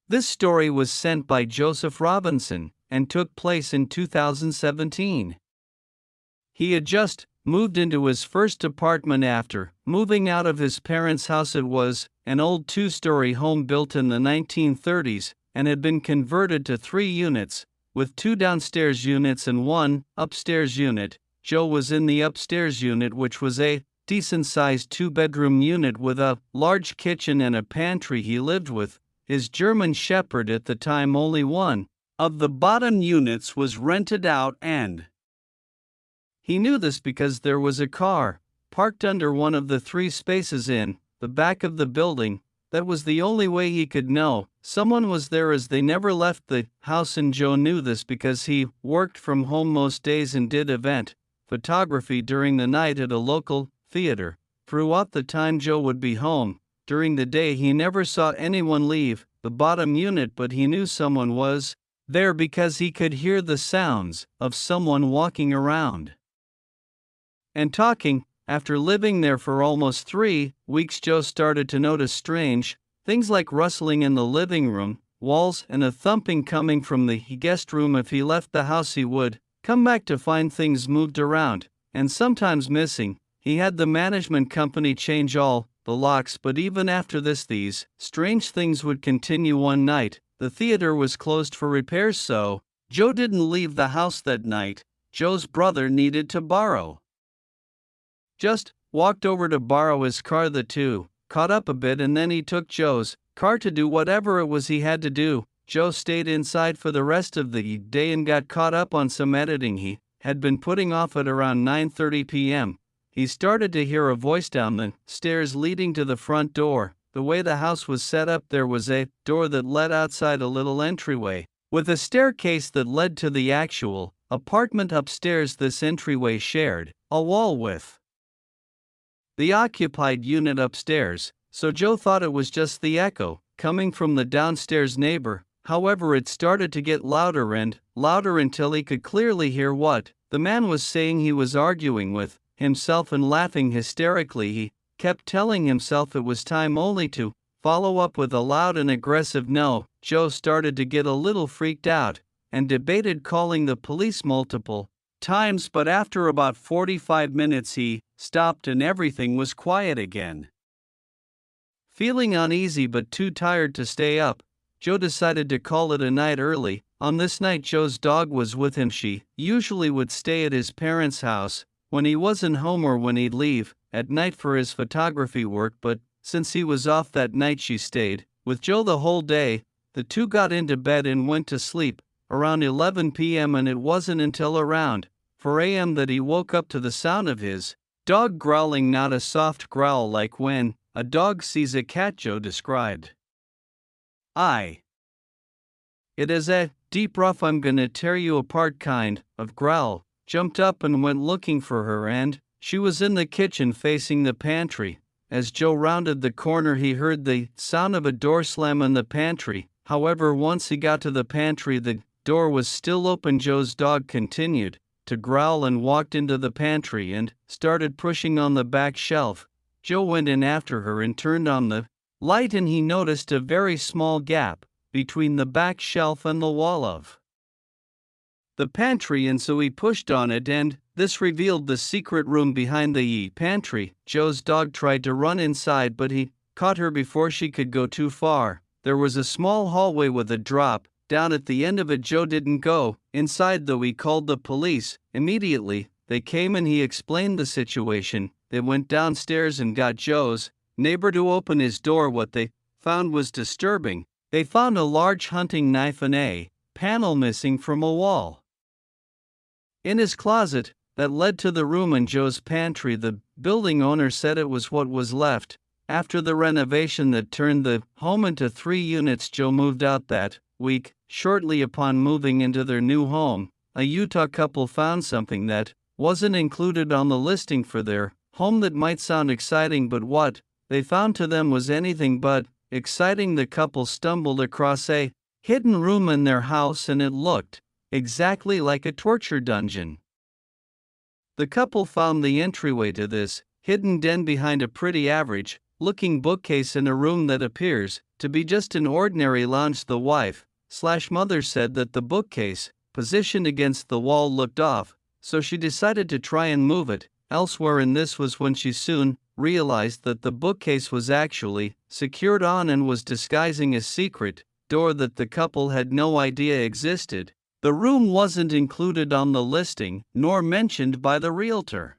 This story was sent by Joseph Robinson and took place in 2017. He had just moved into his first apartment after moving out of his parents' house. It was an old two-story home built in the 1930s and had been converted to 3 units, with 2 downstairs units and 1 upstairs unit. Joe was in the upstairs unit, which was a decent-sized 2-bedroom unit with a large kitchen and a pantry. He lived with his German Shepherd at the time. Only one of the bottom units was rented out, and he knew this because there was a car parked under one of the 3 spaces in the back of the building. That was the only way he could know someone was there, as they never left the house, and Joe knew this because he worked from home most days and did event photography during the night at a local theater. Throughout the time Joe would be home, during the day he never saw anyone leave the bottom unit, but he knew someone was there because he could hear the sounds of someone walking around and talking. After living there for almost 3 weeks, Joe started to notice strange things like rustling in the living room walls and a thumping coming from the guest room. If he left the house, he would come back to find things moved around and sometimes missing. He had the management company change all the locks, but even after this, these strange things would continue. One night, the theater was closed for repairs, so Joe didn't leave the house that night. Joe's brother needed to borrow. Just walked over to borrow his car. The two caught up a bit, and then he took Joe's car to do whatever it was he had to do. Joe stayed inside for the rest of the day and got caught up on some editing he had been putting off. At around 9:30 p.m., he started to hear a voice down the stairs leading to the front door. The way the house was set up, there was a door that led outside a little entryway, with a staircase that led to the actual apartment upstairs. This entryway shared a wall with the occupied unit upstairs, so Joe thought it was just the echo coming from the downstairs neighbor. However, it started to get louder and louder until he could clearly hear what the man was saying. He was arguing with himself and laughing hysterically. He kept telling himself it was time, only to follow up with a loud and aggressive no. Joe started to get a little freaked out and debated calling the police multiple times, but after about 45 minutes he stopped and everything was quiet again. Feeling uneasy but too tired to stay up, Joe decided to call it a night early. On this night, Joe's dog was with him. She usually would stay at his parents' house when he wasn't home or when he'd leave at night for his photography work, but since he was off that night, she stayed with Joe the whole day. The two got into bed and went to sleep around 11 p.m., and it wasn't until around 4 a.m. that he woke up to the sound of his dog growling. Not a soft growl like when a dog sees a cat, Joe described. It is a deep, rough, I'm gonna tear you apart kind of growl. Jumped up and went looking for her, and she was in the kitchen facing the pantry. As Joe rounded the corner, he heard the sound of a door slam in the pantry. However, once he got to the pantry, the door was still open. Joe's dog continued to growl and walked into the pantry and started pushing on the back shelf. Joe went in after her and turned on the light, and he noticed a very small gap between the back shelf and the wall of the pantry, and so he pushed on it, and this revealed the secret room behind the pantry. Joe's dog tried to run inside, but he caught her before she could go too far. There was a small hallway with a drop down at the end of it. Joe didn't go inside, though. He called the police. Immediately, they came and he explained the situation. They went downstairs and got Joe's neighbor to open his door. What they found was disturbing. They found a large hunting knife and a panel missing from a wall in his closet that led to the room in Joe's pantry. The building owner said it was what was left after the renovation that turned the home into 3 units. Joe moved out that week. Shortly upon moving into their new home, a Utah couple found something that wasn't included on the listing for their home. That might sound exciting, but what they found to them was anything but exciting. The couple stumbled across a hidden room in their house, and it looked exactly like a torture dungeon. The couple found the entryway to this hidden den behind a pretty average looking bookcase in a room that appears to be just an ordinary lounge. The wife/mother said that the bookcase, positioned against the wall, looked off, so she decided to try and move it elsewhere, and this was when she soon realized that the bookcase was actually secured on and was disguising a secret door that the couple had no idea existed. The room wasn't included on the listing, nor mentioned by the realtor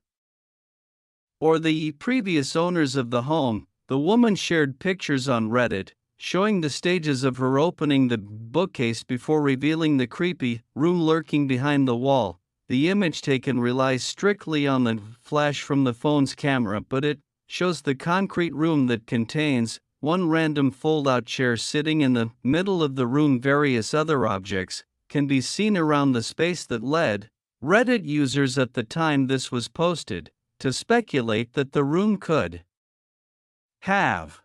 or the previous owners of the home. The woman shared pictures on Reddit showing the stages of her opening the bookcase before revealing the creepy room lurking behind the wall. The image taken relies strictly on the flash from the phone's camera, but it shows the concrete room that contains one random fold-out chair sitting in the middle of the room. Various other objects can be seen around the space that led Reddit users at the time this was posted to speculate that the room could have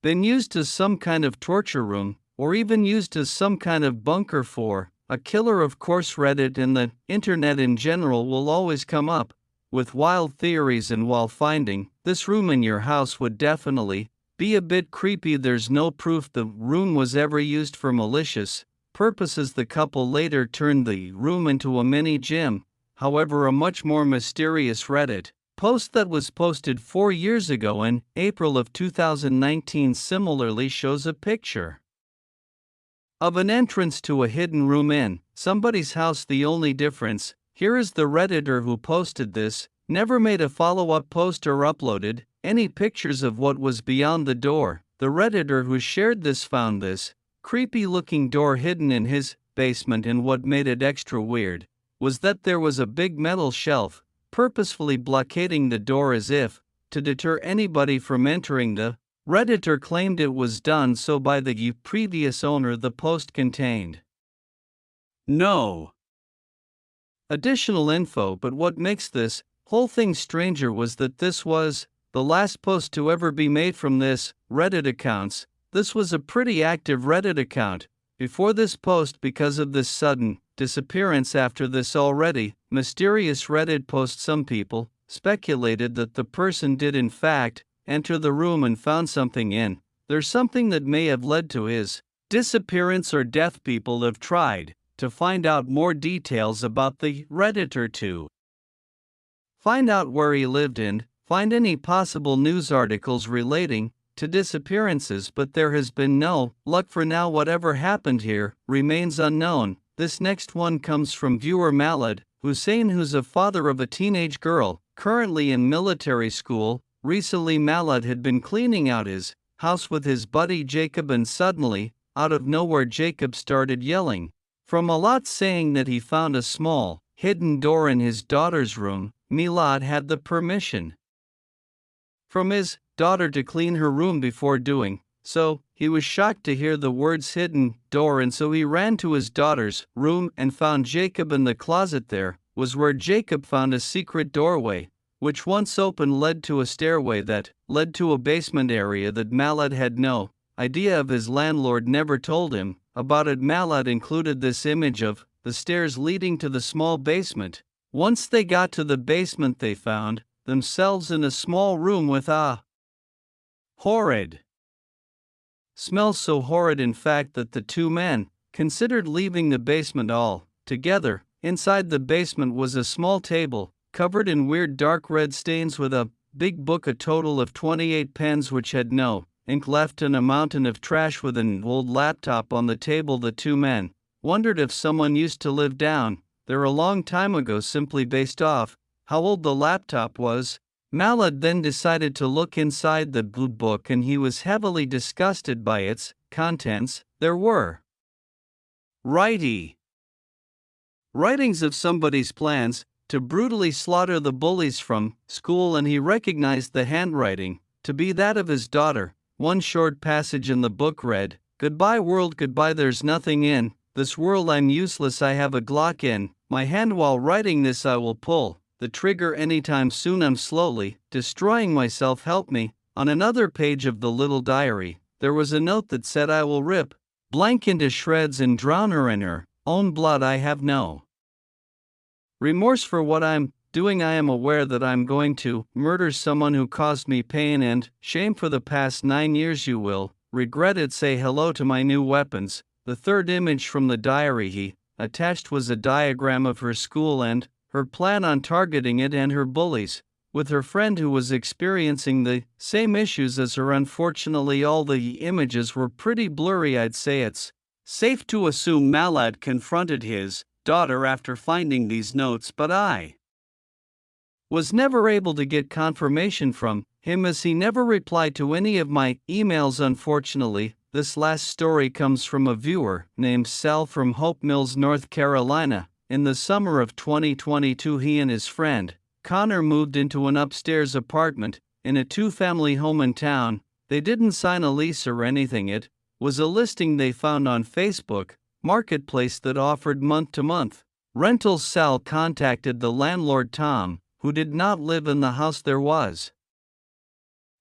been used as some kind of torture room, or even used as some kind of bunker for a killer. Of course, Reddit and the internet in general will always come up with wild theories, and while finding this room in your house would definitely be a bit creepy, there's no proof the room was ever used for malicious purposes. The couple later turned the room into a mini gym. However, a much more mysterious Reddit post that was posted 4 years ago in April of 2019 similarly shows a picture of an entrance to a hidden room in somebody's house. The only difference here is the Redditor who posted this never made a follow-up post or uploaded any pictures of what was beyond the door. The Redditor who shared this found this creepy-looking door hidden in his basement, and what made it extra weird was that there was a big metal shelf purposefully blockading the door as if to deter anybody from entering. The Redditor claimed it was done so by the previous owner. The post contained no additional info, but what makes this whole thing stranger was that this was the last post to ever be made from this Reddit accounts. This was a pretty active Reddit account before this post because of this sudden disappearance after this already mysterious Reddit post. Some people speculated that the person did in fact enter the room and found something in there's something that may have led to his disappearance or death. People have tried to find out more details about the Redditor to find out where he lived and find any possible news articles relating to disappearances, but there has been no luck for now. Whatever happened here remains unknown. This next one comes from viewer Malad Hussein, who's a father of a teenage girl currently in military school. Recently, Malad had been cleaning out his house with his buddy Jacob, and suddenly, out of nowhere, Jacob started yelling from a lot, saying that he found a small, hidden door in his daughter's room. Milad had the permission from his daughter to clean her room before doing so. He was shocked to hear the words hidden door, and so he ran to his daughter's room and found Jacob in the closet. There was where Jacob found a secret doorway, which once open led to a stairway that led to a basement area that Malad had no idea of. His landlord never told him about it. Malad included this image of the stairs leading to the small basement. Once they got to the basement, they found themselves in a small room with a horrid smell, so horrid in fact that the two men considered leaving the basement all together. Inside the basement was a small table covered in weird dark red stains with a big book, a total of 28 pens which had no ink left, and a mountain of trash with an old laptop on the table. The two men wondered if someone used to live down there a long time ago, simply based off how old the laptop was. Malad then decided to look inside the blue book, and he was heavily disgusted by its contents. There were writings of somebody's plans to brutally slaughter the bullies from school, and he recognized the handwriting to be that of his daughter. One short passage in the book read, "Goodbye world, goodbye, there's nothing in this world, I'm useless, I have a Glock in my hand, while writing this I will pull the trigger anytime soon, I'm slowly destroying myself, help me." On another page of the little diary, there was a note that said, "I will rip blank into shreds and drown her in her own blood. I have no remorse for what I'm doing. I am aware that I'm going to murder someone who caused me pain and shame for the past 9 years. You will regret it. Say hello to my new weapons. The third image from the diary he attached was a diagram of her school and her plan on targeting it and her bullies, with her friend who was experiencing the same issues as her. Unfortunately, all the images were pretty blurry. I'd say it's safe to assume Malad confronted his daughter after finding these notes, but I was never able to get confirmation from him as he never replied to any of my emails. Unfortunately, this last story comes from a viewer named Sal from Hope Mills, North Carolina. In the summer of 2022, he and his friend Connor moved into an upstairs apartment in a two-family home in town. They didn't sign a lease or anything. It was a listing they found on Facebook Marketplace that offered month-to-month rentals. Sal contacted the landlord Tom, who did not live in the house. There was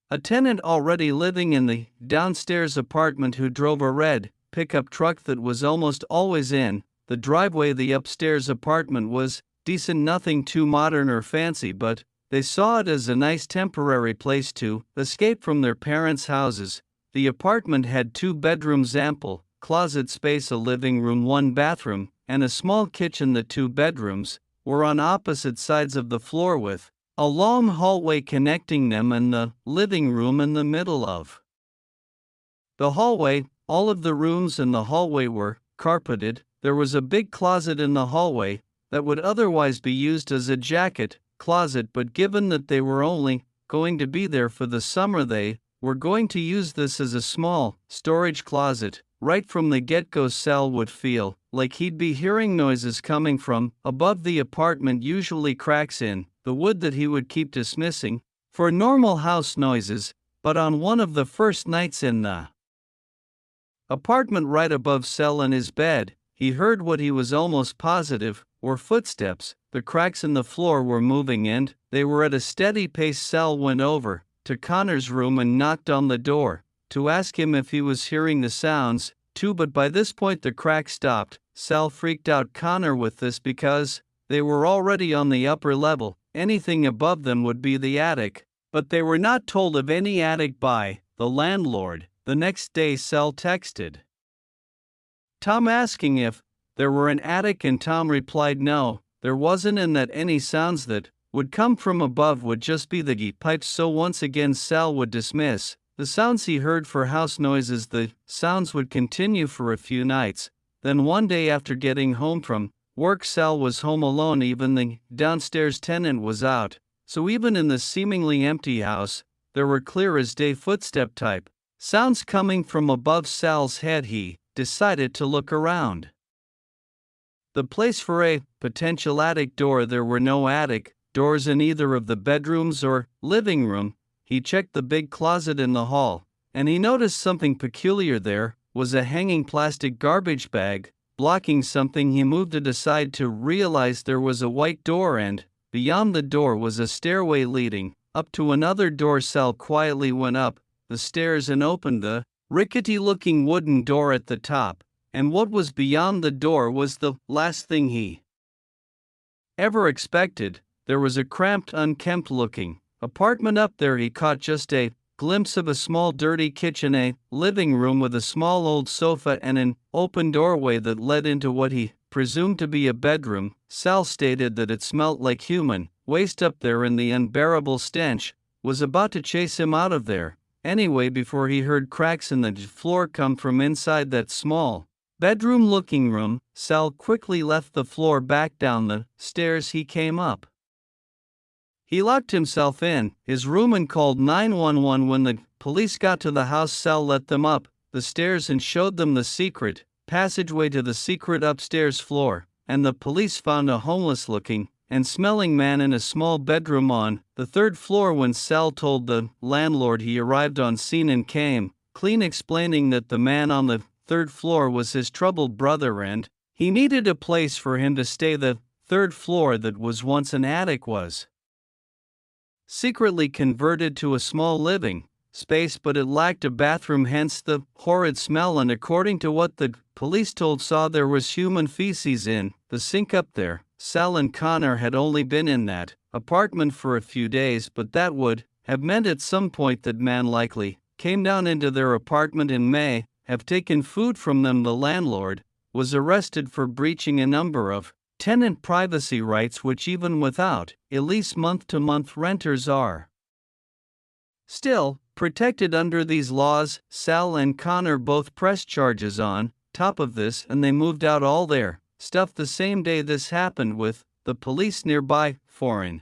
a tenant already living in the downstairs apartment who drove a red pickup truck that was almost always in the driveway. The upstairs apartment was decent, nothing too modern or fancy, but they saw it as a nice temporary place to escape from their parents' houses. The apartment had 2 bedrooms, ample closet space, a living room, 1 bathroom, and a small kitchen. The 2 bedrooms were on opposite sides of the floor with a long hallway connecting them, and the living room in the middle of the hallway. All of the rooms in the hallway were carpeted. There was a big closet in the hallway that would otherwise be used as a jacket closet, but given that they were only going to be there for the summer, they were going to use this as a small storage closet. Right from the get-go, Sal would feel like he'd be hearing noises coming from above the apartment, usually cracks in the wood that he would keep dismissing for normal house noises, but on one of the first nights in the apartment right above Sal in his bed, he heard what he was almost positive were footsteps. The cracks in the floor were moving and they were at a steady pace. Sal went over to Connor's room and knocked on the door to ask him if he was hearing the sounds too, but by this point the cracks stopped. Sal freaked out Connor with this because they were already on the upper level. Anything above them would be the attic, but they were not told of any attic by the landlord. The next day, Sal texted Tom asking if there were an attic, and Tom replied no, there wasn't, and that any sounds that would come from above would just be the pipes. So once again, Sal would dismiss the sounds he heard for house noises. The sounds would continue for a few nights. Then one day, after getting home from work, Sal was home alone. Even the downstairs tenant was out, so even in the seemingly empty house, there were clear as day footstep type sounds coming from above Sal's head. He decided to look around the place for a potential attic door. There were no attic doors in either of the bedrooms or living room. He checked the big closet in the hall, and he noticed something peculiar. There was a hanging plastic garbage bag blocking something. He moved it aside to realize there was a white door, and beyond the door was a stairway leading up to another door. Sal quietly went up the stairs and opened the rickety-looking wooden door at the top, and what was beyond the door was the last thing he ever expected. There was a cramped, unkempt-looking apartment up there. He caught just a glimpse of a small dirty kitchen, a living room with a small old sofa, and an open doorway that led into what he presumed to be a bedroom. Sal stated that it smelt like human waste up there, and the unbearable stench was about to chase him out of there anyway before he heard cracks in the floor come from inside that small bedroom-looking room. Sal quickly left the floor back down the stairs he came up. He locked himself in his room and called 911. When the police got to the house, Sal let them up the stairs and showed them the secret passageway to the secret upstairs floor, and the police found a homeless-looking and smelling man in a small bedroom on the 3rd floor. When Sal told the landlord, he arrived on scene and came clean, explaining that the man on the 3rd floor was his troubled brother and he needed a place for him to stay. The 3rd floor that was once an attic was secretly converted to a small living space, but it lacked a bathroom, hence the horrid smell. And according to what the police told Saw, there was human feces in the sink up there. Sal and Connor had only been in that apartment for a few days, but that would have meant at some point that man likely came down into their apartment in May, have taken food from them. The landlord was arrested for breaching a number of tenant privacy rights, which even without a lease month-to-month renters are still protected under these laws. Sal and Connor both pressed charges on top of this, and they moved out all their stuff the same day this happened, with the police nearby foreign